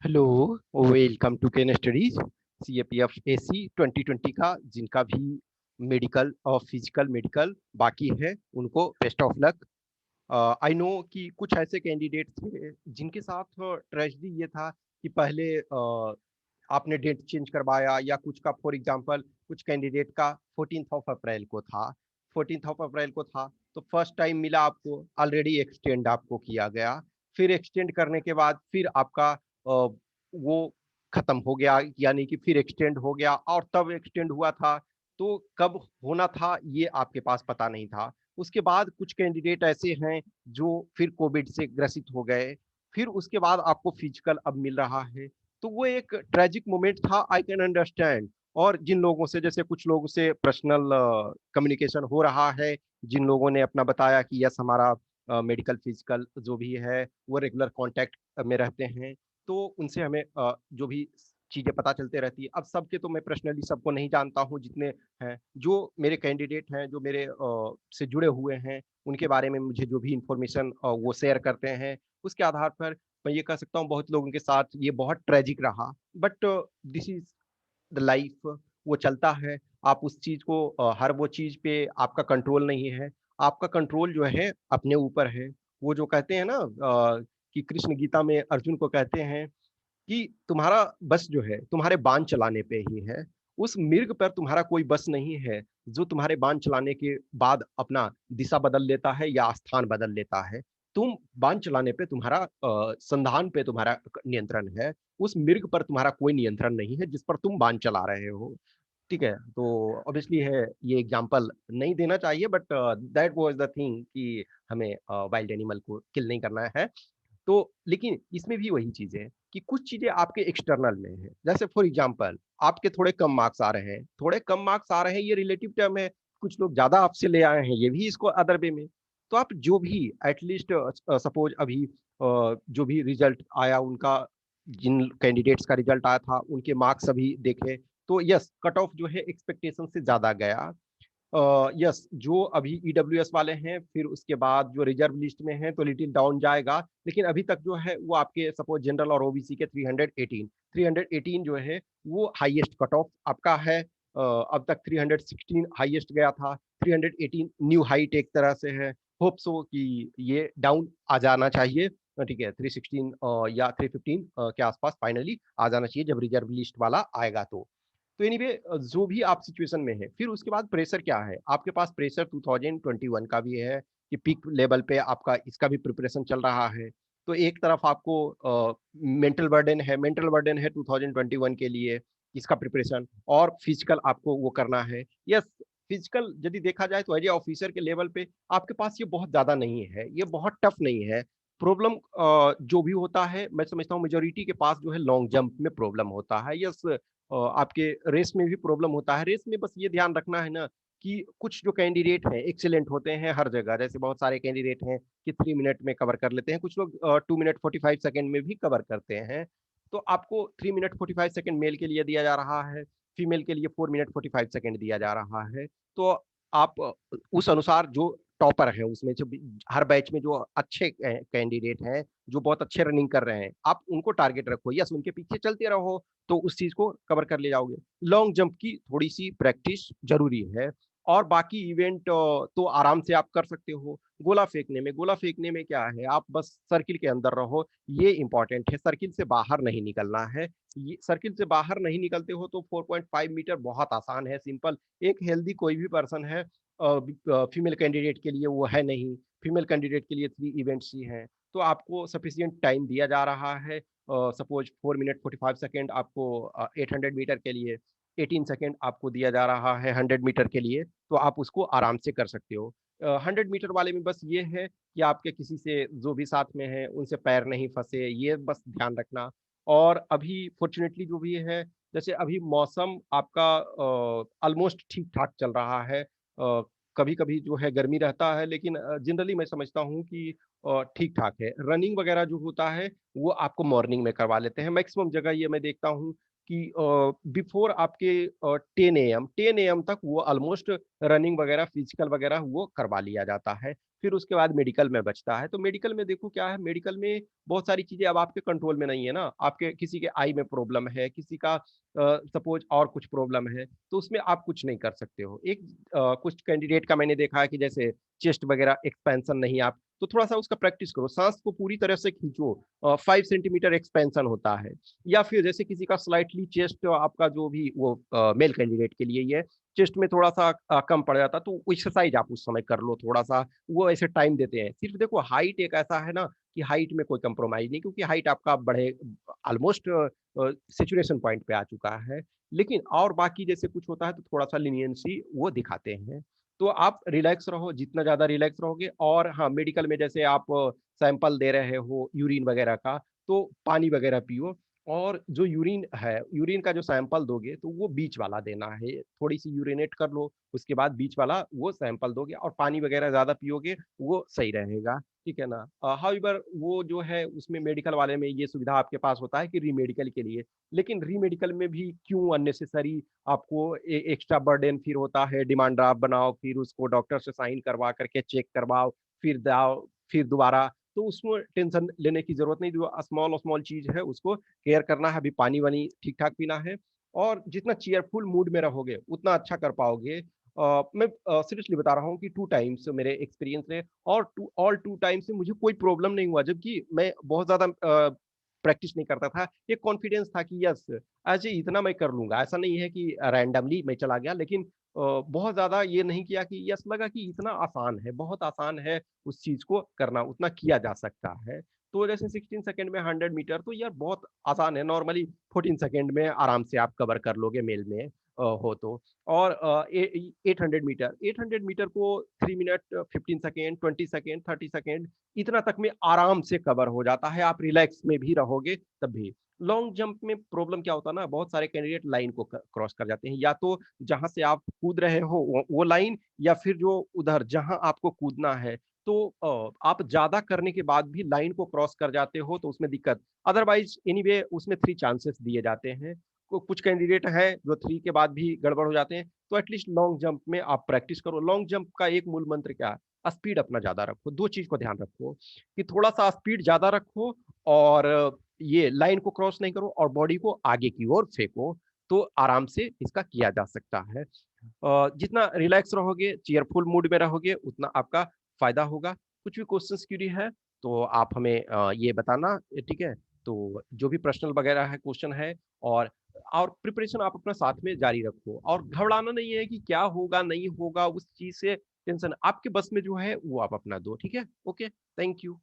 Hello, welcome to Ken Studies. CAPF AC 2020 का जिनका भी मेडिकल और फिजिकल मेडिकल बाकी है उनको best of luck. I know कि कुछ ऐसे कैंडिडेट थे जिनके साथ ट्रेजेडी ये था कि पहले आपने डेट चेंज करवाया या कुछ का, फॉर एग्जांपल कुछ कैंडिडेट का 14 अप्रैल को था, 14 अप्रैल को था तो फर्स्ट टाइम मिला आपको, ऑलरेडी एक्सटेंड आपको किया गया। फिर एक्सटेंड करने के बाद फिर आपका वो खत्म हो गया, यानी कि फिर एक्सटेंड हो गया और तब एक्सटेंड हुआ था तो कब होना था ये आपके पास पता नहीं था। उसके बाद कुछ कैंडिडेट ऐसे हैं जो फिर कोविड से ग्रसित हो गए, फिर उसके बाद आपको फिजिकल अब मिल रहा है। तो वो एक ट्रेजिक मोमेंट था, आई कैन अंडरस्टैंड। और जिन लोगों से, जैसे कुछ लोगों से पर्सनल कम्युनिकेशन हो रहा है, जिन लोगों ने अपना बताया कि यस हमारा मेडिकल फिजिकल जो भी है वो रेगुलर कांटेक्ट में रहते हैं, तो उनसे हमें जो भी चीजें पता चलते रहती है। अब सबके तो मैं पर्सनली सबको नहीं जानता हूँ, जितने हैं जो मेरे कैंडिडेट हैं, जो मेरे से जुड़े हुए हैं, उनके बारे में मुझे जो भी इंफॉर्मेशन वो शेयर करते हैं, उसके आधार पर मैं ये कह सकता हूँ बहुत लोगों के साथ ये बहुत ट्रेजिक रहा। But this is the life, वो चलता है। आप उस चीज को हर वो चीज पे आपका कंट्रोल नहीं है, आपका कंट्रोल जो है अपने ऊपर है। वो जो कहते हैं ना कि कृष्ण गीता में अर्जुन को कहते हैं कि तुम्हारा बस जो है तुम्हारे बाण चलाने पे ही है, उस मिर्ग पर तुम्हारा कोई बस नहीं है जो तुम्हारे बाण चलाने के बाद अपना दिशा बदल लेता है या स्थान बदल लेता है। तुम बाण चलाने पे तुम्हारा संधान पे तुम्हारा नियंत्रण है, उस मिर्ग पर तुम्हारा कोई नियंत्रण नहीं है जिस पर तुम बाण चला रहे हो। ठीक है, तो ऑब्वियसली है ये एग्जांपल नहीं देना चाहिए, but that was the thing कि हमें वाइल्ड एनिमल को किल नहीं करना है। तो लेकिन इसमें भी वही चीजें है कि कुछ चीजें आपके एक्सटर्नल में है, जैसे फॉर एग्जांपल आपके थोड़े कम मार्क्स आ रहे हैं, थोड़े कम मार्क्स आ रहे हैं, ये रिलेटिव टर्म है। कुछ लोग ज्यादा आपसे ले आए हैं, ये भी इसको अदर वे में। तो आप जो भी एटलीस्ट सपोज अभी जो भी रिजल्ट आया उनका, जिन कैंडिडेट्स का रिजल्ट आया था उनके मार्क्स अभी देखे तो यस कट ऑफ जो है एक्सपेक्टेशन से ज्यादा गया। यस जो अभी ईडब्ल्यूएस वाले हैं, फिर उसके बाद जो रिजर्व लिस्ट में हैं तो लिटिल डाउन जाएगा, लेकिन अभी तक जो है वो आपके सपोज जनरल और ओबीसी के 318 जो है वो हाईएस्ट कट ऑफ आपका है। अब तक 316 हाईएस्ट गया था, 318 न्यू हाइट एक तरह से है। होप सो कि ये डाउन आ जाना चाहिए। ठीक है, 316 या 315 के आसपास फाइनली आ जाना चाहिए जब रिजर्व लिस्ट वाला आएगा तो एनीवे जो भी आप सिचुएशन में है, फिर उसके बाद प्रेशर क्या है आपके पास, प्रेशर 2021 का भी है कि पीक लेवल पे आपका इसका भी प्रिपरेशन चल रहा है। तो एक तरफ आपको मेंटल बर्डन है 2021 के लिए इसका प्रिपरेशन, और फिजिकल आपको वो करना है। यस, फिजिकल यदि देखा जाए तो एज ए ऑफिसर के लेवल पे आपके पास ये बहुत ज्यादा नहीं है, ये बहुत टफ नहीं है। प्रॉब्लम जो भी होता है मैं समझता हूँ मेजोरिटी के पास जो है लॉन्ग जंप में प्रॉब्लम होता है। यस, आपके रेस में भी प्रॉब्लम होता है। रेस में बस ये ध्यान रखना है ना कि कुछ जो कैंडिडेट हैं एक्सीलेंट होते हैं हर जगह, जैसे बहुत सारे कैंडिडेट हैं कि 3 मिनट में कवर कर लेते हैं, कुछ लोग 2 मिनट 45 सेकेंड में भी कवर करते हैं। तो आपको 3 मिनट 45 सेकेंड मेल के लिए दिया जा रहा है, फीमेल के लिए 4 मिनट 45 सेकेंड दिया जा रहा है। तो आप उस अनुसार जो टॉपर है उसमें जो हर बैच में जो अच्छे कैंडिडेट हैं, जो बहुत अच्छे रनिंग कर रहे हैं, आप उनको टारगेट रखो, यस उनके पीछे चलते रहो तो उस चीज को कवर कर ले जाओगे। लॉन्ग जंप की थोड़ी सी प्रैक्टिस जरूरी है, और बाकी इवेंट तो आराम से आप कर सकते हो। गोला फेंकने में क्या है, आप बस सर्किल के अंदर रहो, ये इंपॉर्टेंट है, सर्किल से बाहर नहीं निकलना है। ये सर्किल से बाहर नहीं निकलते हो तो 4.5 मीटर बहुत आसान है, सिंपल। एक हेल्दी कोई भी पर्सन है, फीमेल कैंडिडेट के लिए वो है नहीं, फीमेल कैंडिडेट के लिए 3 इवेंट्स ही हैं। तो आपको सफिशियंट टाइम दिया जा रहा है, सपोज 4 मिनट 45 सेकेंड आपको 800 मीटर के लिए, 18 सेकेंड आपको दिया जा रहा है 100 मीटर के लिए, तो आप उसको आराम से कर सकते हो। 100 मीटर वाले में बस ये है कि आपके किसी से जो भी साथ में है उनसे पैर नहीं फंसे, ये बस ध्यान रखना। और अभी फॉर्चुनेटली जो भी है, जैसे अभी मौसम आपका ऑलमोस्ट ठीक ठाक चल रहा है। कभी कभी जो है गर्मी रहता है, लेकिन जनरली मैं समझता हूँ कि ठीक ठाक है। रनिंग वगैरह जो होता है वो आपको मॉर्निंग में करवा लेते हैं, मैक्सिमम जगह ये मैं देखता हूँ कि बिफोर आपके 10 AM तक वो ऑलमोस्ट रनिंग वगैरह फिजिकल वगैरह वो करवा लिया जाता है। फिर उसके बाद मेडिकल में बचता है। तो मेडिकल में देखो क्या है, मेडिकल में बहुत सारी चीज़ें अब आपके कंट्रोल में नहीं है ना, आपके किसी के आई में प्रॉब्लम है, किसी का सपोज़ और कुछ प्रॉब्लम है, तो उसमें आप कुछ नहीं कर सकते हो। एक कुछ कैंडिडेट का मैंने देखा है कि जैसे चेस्ट वगैरह एक्सपेंशन नहीं आप तो थोड़ा-सा उसका प्रैक्टिस करो, साँस को पूरी तरह से खींचो 5 सेंटीमीटर एक्सपेंशन होता है। या फिर जैसे किसी का स्लाइटली चेस्ट आपका जो भी वो मेल कैंडिडेट के लिए ही है, चेस्ट में थोड़ा-सा कम पड़ जाता है, तो एक्सरसाइज़ आप उस समय कर लो थोड़ा-सा, वो ऐसे टाइम देते हैं। सिर्फ़ देखो हाइट एक ऐसा है ना कि हाइट में कोई कंप्रोमाइज़ नहीं क्योंकि हाइट आपका बढ़े ऑलमोस्ट सैचुरेशन पॉइंट पे आ चुका है। लेकिन और बाकी जैसे कुछ होता है तो थोड़ा-सा लीनियंसी वो दिखाते हैं। तो आप रिलैक्स रहो, जितना ज़्यादा रिलैक्स रहोगे और हाँ, मेडिकल में जैसे आप सैंपल दे रहे हो यूरिन वगैरह का, तो पानी वगैरह पियो और जो यूरिन है, यूरिन का जो सैंपल दोगे तो वो बीच वाला देना है। थोड़ी-सी यूरिनेट कर लो, उसके बाद बीच वाला वो सैंपल दोगे और पानी वगैरह ज़्यादा पियोगे, वो सही रहेगा, ठीक है ना? हाउएवर वो जो है उसमें मेडिकल वाले में ये सुविधा आपके पास होता है कि री-मेडिकल के लिए, लेकिन री-मेडिकल में भी क्यों अननेसेसरी आपको एक्स्ट्रा बर्डन फिर होता है, डिमांड ड्राफ्ट बनाओ, फिर उसको डॉक्टर से साइन करवा करके चेक करवाओ, फिर जाओ, फिर दोबारा, तो उसमें टेंशन लेने की ज़रूरत नहीं, जो स्मॉल चीज़ है उसको केयर करना है, अभी पानी-वानी ठीक-ठाक पीना है और जितना चीयरफुल मूड में रहोगे, उतना अच्छा कर पाओगे। मैं सीरियसली बता रहा हूँ कि 2 टाइम्स मेरे एक्सपीरियंस रहे और 2 टाइम्स से मुझे कोई प्रॉब्लम नहीं हुआ, जबकि मैं बहुत ज़्यादा प्रैक्टिस नहीं करता था। एक कॉन्फिडेंस था कि यस आज इतना मैं कर लूँगा। ऐसा नहीं है कि रैंडमली मैं चला गया लेकिन बहुत ज़्यादा ये नहीं किया कि यस लगा कि इतना आसान है, बहुत आसान है उस चीज़ को करना, उतना किया जा सकता है। तो जैसे 16 सेकंड में 100 मीटर तो यार बहुत आसान है, नॉर्मली 14 सेकंड में आराम से आप कवर कर लोगे मेल में हो तो। और 800 मीटर को 3 मिनट 15 सेकंड, 20 सेकंड, 30 सेकंड इतना तक में आराम से कवर हो जाता है, आप रिलैक्स में भी रहोगे तब भी। लॉन्ग जंप में प्रॉब्लम क्या होता है ना, बहुत सारे कैंडिडेट लाइन को क्रॉस कर जाते हैं, या तो जहाँ से आप कूद रहे हो वो लाइन या फिर जो उधर जहाँ आपको कूदना है, तो आप ज़्यादा करने के बाद भी लाइन को क्रॉस कर जाते हो तो उसमें दिक्कत। अदरवाइज़ एनीवे उसमें 3 चांसेस दिए जाते हैं। कुछ कैंडिडेट हैं जो 3 के बाद भी गड़बड़ हो जाते हैं, तो एटलीस्ट लॉन्ग जंप में आप प्रैक्टिस करो। लॉन्ग जंप का एक मूल मंत्र क्या है? स्पीड अपना ज़्यादा रखो, 2 चीज़ को ध्यान रखो कि थोड़ा-सा स्पीड ज़्यादा रखो और ये लाइन को क्रॉस नहीं करो और बॉडी को आगे की ओर फेंको, तो आराम से इसका किया जा सकता है। जितना रिलैक्स रहोगे, चीयरफुल मूड में रहोगे, उतना आपका फ़ायदा होगा। कुछ भी क्वेश्चन्स क्वेरी है, तो आप हमें ये बताना ठीक है? तो जो भी प्रश्न वगैरह है, क्वेश्चन है और प्रिपरेशन आप अपना साथ में जारी रखो और घबराना नहीं है कि क्या होगा, नहीं होगा, उस चीज़ से टेंशन आपके बस में जो है, वो आप अपना दो, ठीक है? Okay, thank you.